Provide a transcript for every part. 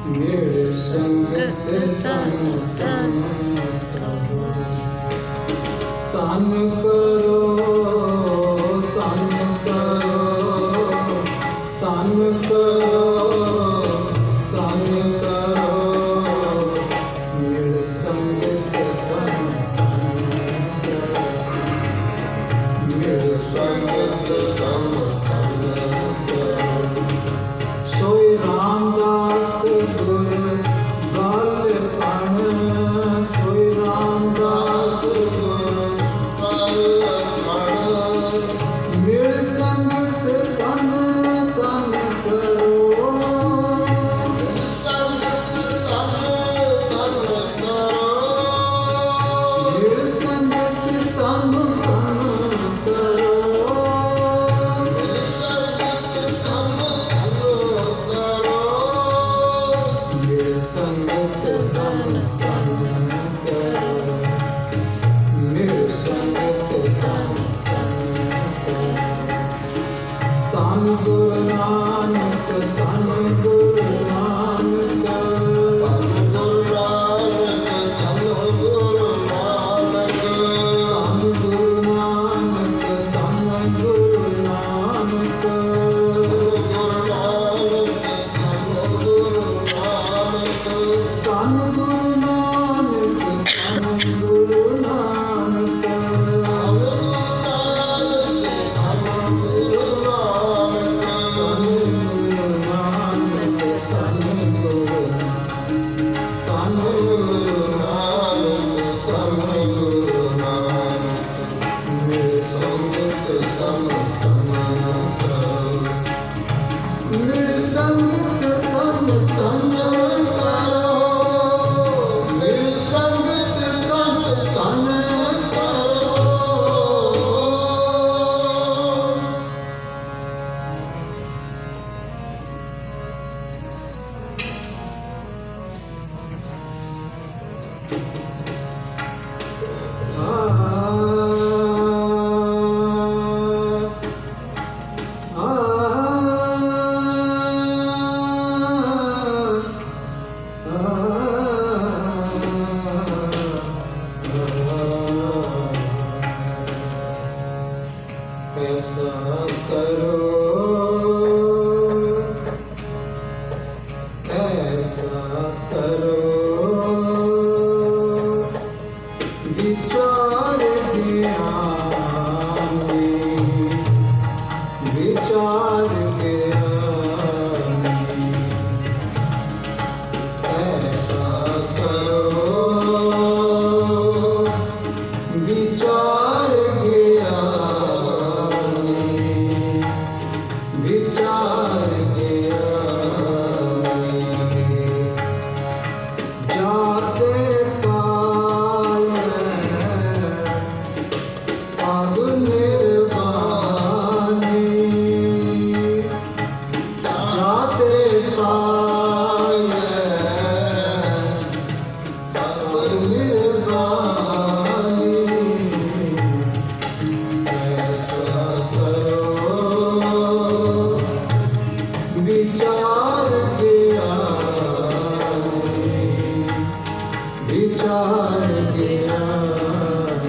मेरे संगत तन तन करो, तन करो, तन करो, तन करो, तन करो, मेरे संगत तन तन करो, मेरे संगत तन तन करो। सोई रामदास गुर बालपण, सोई रामदास गुर बालपण, मिल संगत तन तन करो, मिल संगत तन तन करो, मिल संगत तन तन करो, मिल संगत तन तन करो, मिल संगत तन तन करो, मिल संगत तन तन करो। तन गुरु नानक, तन गुरु नानक, तन गुरु नानक, तन गुरु नानक, तन गुरु नानक, तन गुरु नानक, तन गुरु नानक, तन गुरु नानक, तन गुरु नानक, तन गुरु नानक, तन गुरु नानक, तन गुरु नानक, तन गुरु नानक, तन गुरु नानक, मेरे संगत तन तन करो, मेरे संगत तन तन करो, मेरे संगत तन तन करो। ऐसा करो, ऐसा करो, विचार ज्ञानी, विचार ज्ञानी, ऐसा करो, विचार ज्ञानी, विचार ज्ञानी, जाते पाए पद निर्वाणी, जाते पाए पद निर्वाणी, ऐसा करो, विचार ज्ञानी, विचार ज्ञानी।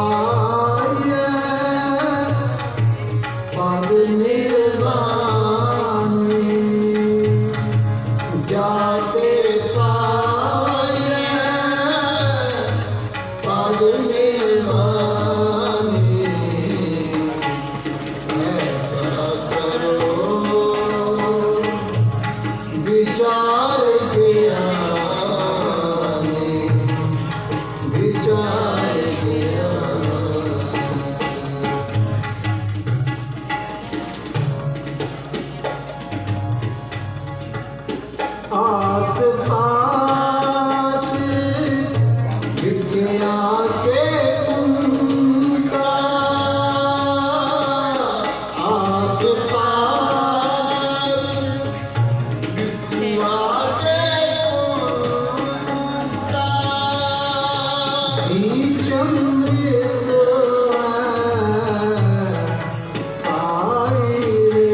पाए पद निर्वाणी जाते पाए पद निर्वाणी ऐसा करो विचार ज्ञानी विचार आस पास विज्ञा के कुंडा आस पास विज्ञा के कुंडा बीच अमृत आई रे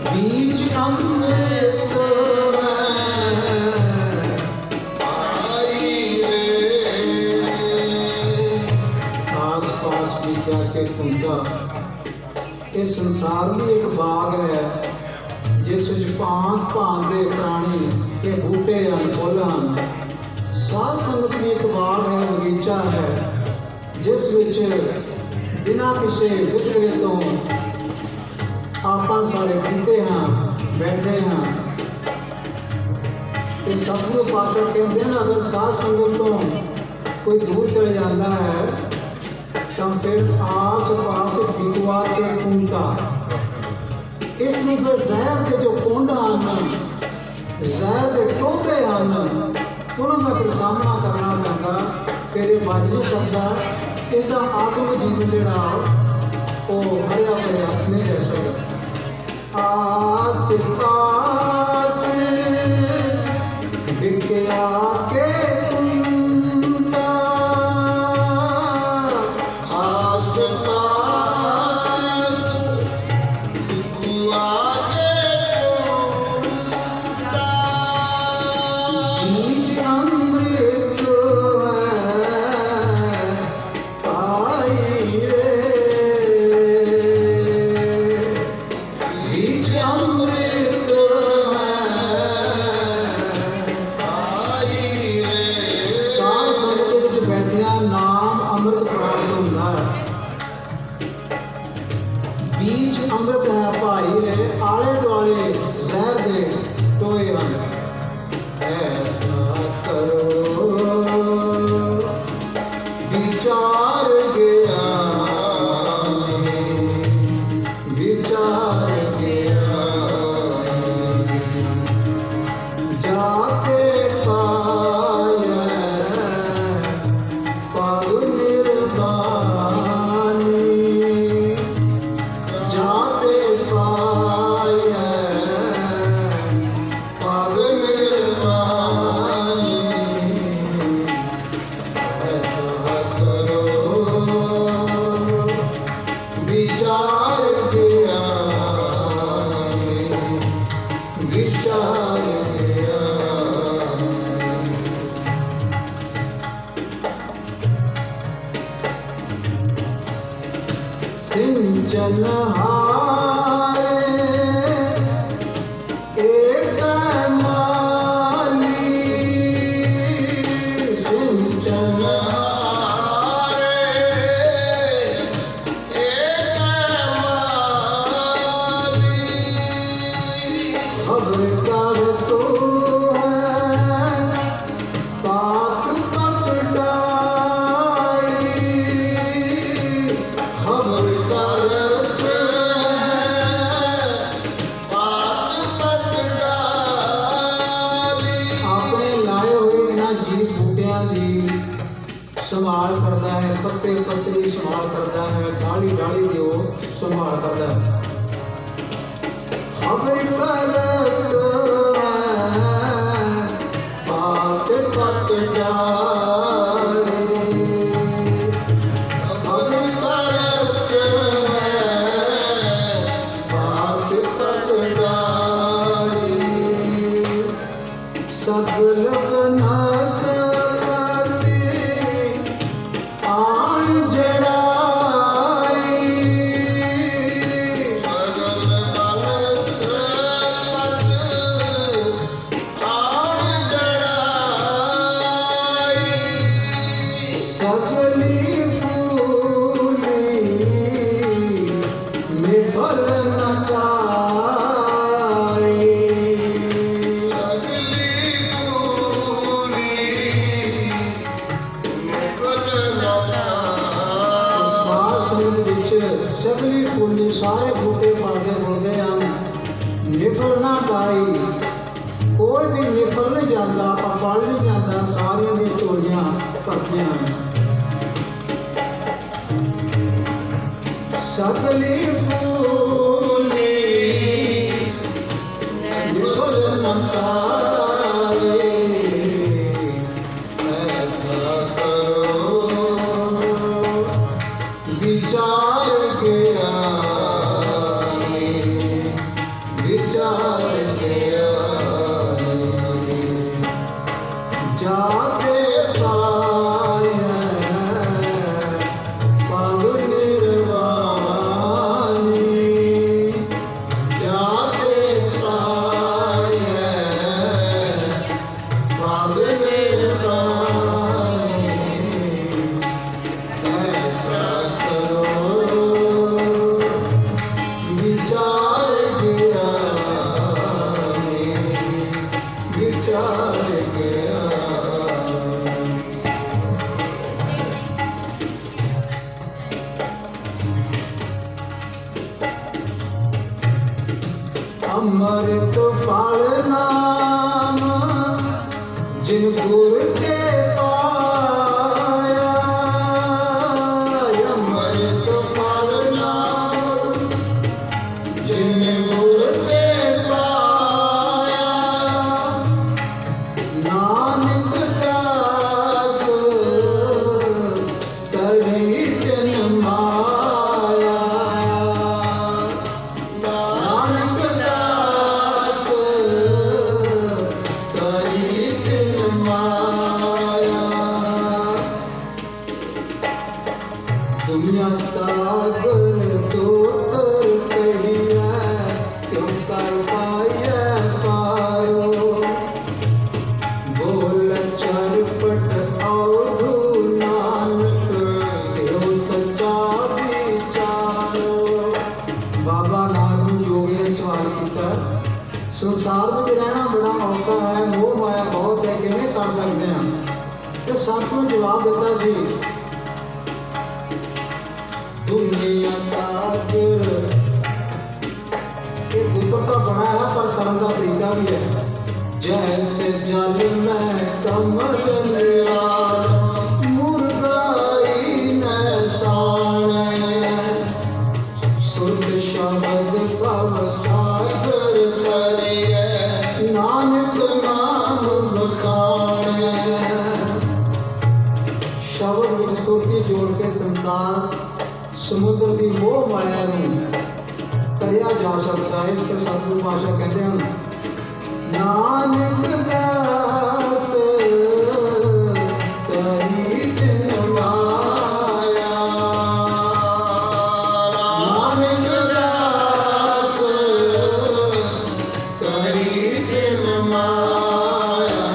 बीज अमृत आई रे आस पास विद्या के कुंडा इस संसार में एक बाग है जिस ਵਿੱਚ ਭਾਂਤ ਭਾਂਤ ਦੇ ਪ੍ਰਾਣੀ ਤੇ ਬੂਟੇ ਹਨ ਫੁੱਲ ਹਨ ਸਾਧ ਸੰਗਤ ਵੀ ਇੱਕ ਬਾਗ ਹੈ ਬਗੀਚਾ ਹੈ ਜਿਸ ਵਿੱਚ ਬਿਨਾਂ ਕਿਸੇ ਵਿਤਕਰੇ ਤੋਂ ਆਪਾਂ ਸਾਰੇ ਬੂਟੇ ਹਾਂ ਬੈਠੇ ਹਾਂ ਤੇ ਸਤਿਗੁਰੂ ਪਾਤਸ਼ਾਹ ਕਹਿੰਦੇ ਨੇ ਅਗਰ ਸਾਧ ਸੰਗਤ ਤੋਂ ਕੋਈ ਦੂਰ ਚਲੇ ਜਾਂਦਾ ਹੈ ਤਾਂ ਫਿਰ ਆਸ ਪਾਸ ਵਿਗਵਾ ਕੇ ਕੁੰਡਾ ਇਸ ਨੂੰ ਫਿਰ ਜ਼ਹਿਰ ਦੇ ਜੋ ਕੁੰਡ ਹਨ ਜ਼ਹਿਰ ਦੇ ਟੋਭੇ ਹਨ ਉਹਨਾਂ ਦਾ ਫਿਰ ਸਾਹਮਣਾ ਕਰਨਾ ਪੈਂਦਾ ਫਿਰ ਇਹ ਬਚ ਨਹੀਂ ਸਕਦਾ ਇਸ ਦਾ ਆਤਮ ਜੀਵਨ ਜਿਹੜਾ ਉਹ ਹਰਿਆ ਭਰਿਆ ਨਹੀਂ ਰਹਿ ਸਕਦਾ आस पास विज्ञा के कुंडा आस पास विज्ञा के कुंडा बीज अमृत पाई रे बीज अमृत आई रे साध संगत ਵਿੱਚ ਬੈਠਿਆ ਨਾਮ ਅੰਮ੍ਰਿਤ ਪ੍ਰਾਪਤ ਹੁੰਦਾ ਹੈ बीज अमृत है भाई रे आले दुआले ਜ਼ਹਿਰ ਦੇ ਟੋਏ ਹਨ ऐसा करो विचार ज्ञानी विचार ज्ञानी जाते पाए पद निर्वाणी जाते पाए पद निर्वाणी ऐसा करो विचार ज्ञानी विचार ज्ञानी सिंचन हारे एक माली सिंचन हारे एक माली खबर कर तो है पात पत डाली खबर करते हैं बात पत डाली ਆਪਣੇ ਲਾਏ ਹੋਏ ਇਹਨਾਂ ਜੀਵ ਬੂਟਿਆਂ ਦੀ ਸੰਭਾਲ ਕਰਦਾ ਹੈ ਪੱਤੇ ਪੱਤਰੀ ਸੰਭਾਲ ਕਰਦਾ ਹੈ ਡਾਲੀ ਡਾਲੀ ਦੀ ਉਹ ਸੰਭਾਲ ਕਰਦਾ ਹੈ खबर करते हैं बात पत डाली खबर करते हैं बात पत डाली सगल बनस्पति सगली फूली निफल न काई। सगली फूली निफल न काई। साध संगत विच सगली फूली सारे बूटे फलदे फुलदे हैं, निफल ना काई, कोई भी निफल नहीं जाता, फल नहीं जाता, सारियां दी झोलियां भरतियां हैं। सगली फूली निफल न काई, ऐसा करो विचार के आने, विचार के आने, जाते पाए पद निर्वाणी, जाते पाए पद निर्वाणी। ऐसा करो विचार के आने, विचार के आने। अमृत फल नाम जिन गुर के पाया, अमृत फल नाम जिन गुर के पाया, नानक दास तरी तिन माया, नानक दास तरी तिन माया। दुनिया सागर तो तर कहिया, क्यों कर पाइए पारो, बोल चरपट अवधु नानक देव सच्चा विचारो। बाबा नानक जोगी ने सवाल किया, संसार में रहना बड़ा औखा है, मोह माया बहुत है, किवें कर सकते हैं? तो सच में जवाब दिता सी, दुनिया सागर ये दुत्र तो बना है पर कर्म का तरीका भी है। जैसे जल में कमल निराल, मुर्गाई न साने, सुर शब्द भव सागर करिए, नानक नाम बखाने। शब्द विच सुरती जोड़ के संसार समुद्र की मोह माया नूं तरिया जा सकता है। इसको सतगुरु पातशाह कहते हैं, नानक दास तरी तिन माया, नानक दास तरी तिन माया।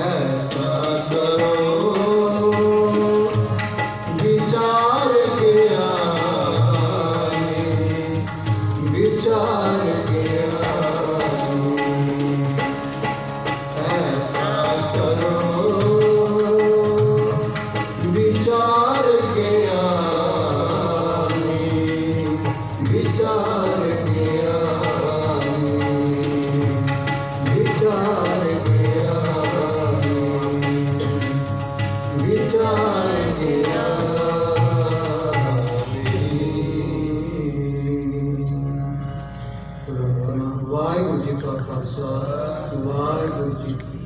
ऐसा करो विचार के आने, विचार के आने। ऐसा करो विचार के आने, विचार के आने, विचार के आने, विचार के आने। वाहिगुरू जी का खालसा, वाहिगुरू जी की